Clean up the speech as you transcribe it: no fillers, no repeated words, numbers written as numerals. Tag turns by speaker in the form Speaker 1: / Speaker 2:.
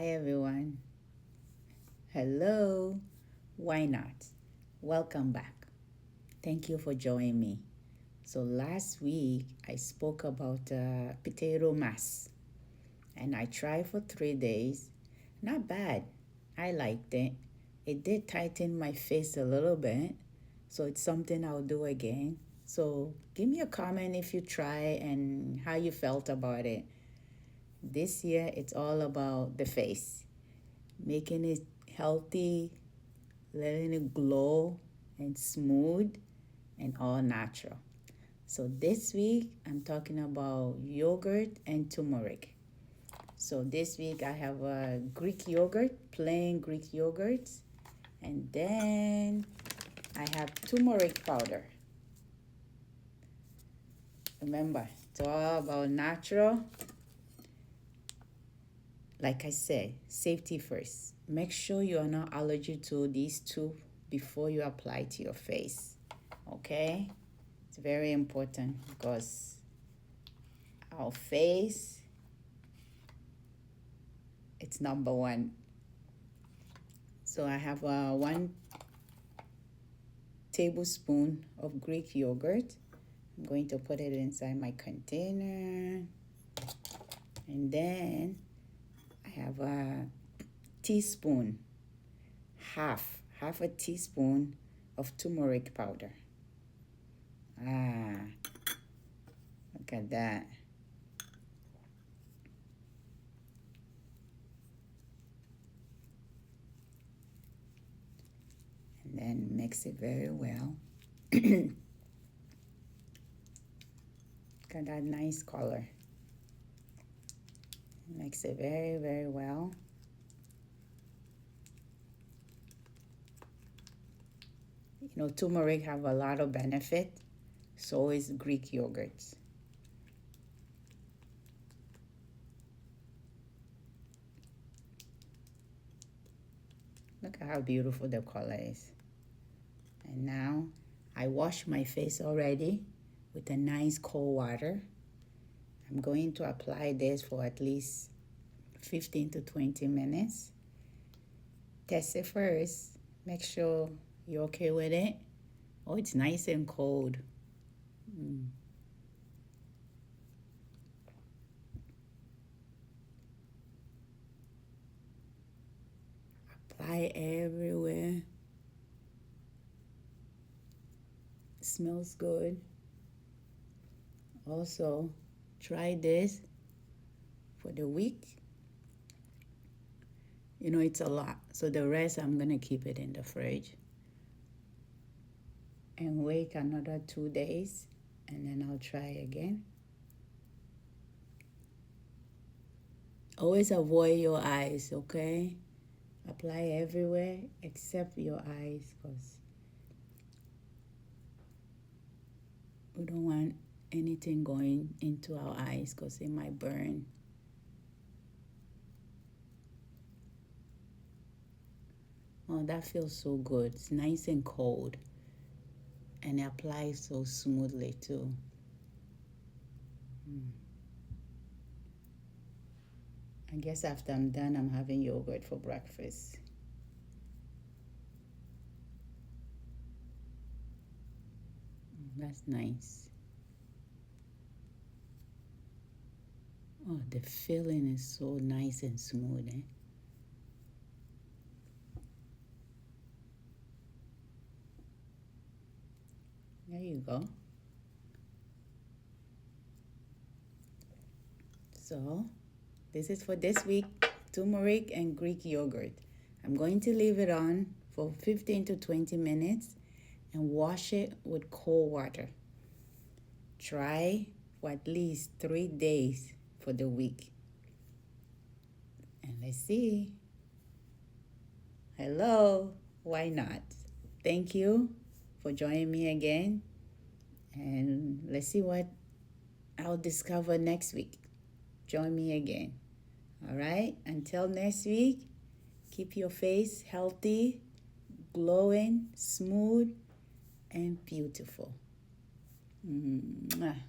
Speaker 1: Hi everyone. Hello. Why not? Welcome back. Thank you for joining me. So last week I spoke about potato mass and I tried for 3 days. Not bad. I liked it. It did tighten my face a little bit. So it's something I'll do again. So give me a comment if you try and how you felt about it. This year it's all about the face, making it healthy, letting it glow and smooth and all natural. So this week I'm talking about yogurt and turmeric. So this week I have a Greek yogurt, plain Greek yogurt, and then I have turmeric powder. Remember, it's all about natural. Like I said, safety first. Make sure you are not allergic to these two before you apply to your face. Okay? It's very important because our face, it's number one. So I have 1 tablespoon of Greek yogurt. I'm going to put it inside my container. And then I have a teaspoon, half a teaspoon of turmeric powder. Look at that. And then mix it very well. Got that nice color. Mix it very, very well. You know, turmeric have a lot of benefit. So is Greek yogurt. Look at how beautiful the color is. And now I wash my face already with a nice cold water. I'm going to apply this for at least 15 to 20 minutes. Test it first. Make sure you're okay with it. Oh, it's nice and cold. Apply everywhere. Smells good. Also, try this for the week. You know, it's a lot. So the rest, I'm going to keep it in the fridge. And wait another 2 days. And then I'll try again. Always avoid your eyes, okay? Apply everywhere except your eyes because we don't want anything going into our eyes because it might burn. Oh, that feels so good. It's nice and cold. And it applies so smoothly too. I guess after I'm done, I'm having yogurt for breakfast. That's nice. Oh, the feeling is so nice and smooth, eh? There you go. So, this is for this week, turmeric and Greek yogurt. I'm going to leave it on for 15 to 20 minutes and wash it with cold water. Try for at least 3 days for the week. And let's see. Hello, why not? Thank you for joining me again. And let's see what I'll discover next week. Join me again. All right, until next week, keep your face healthy, glowing, smooth, and beautiful. Mwah.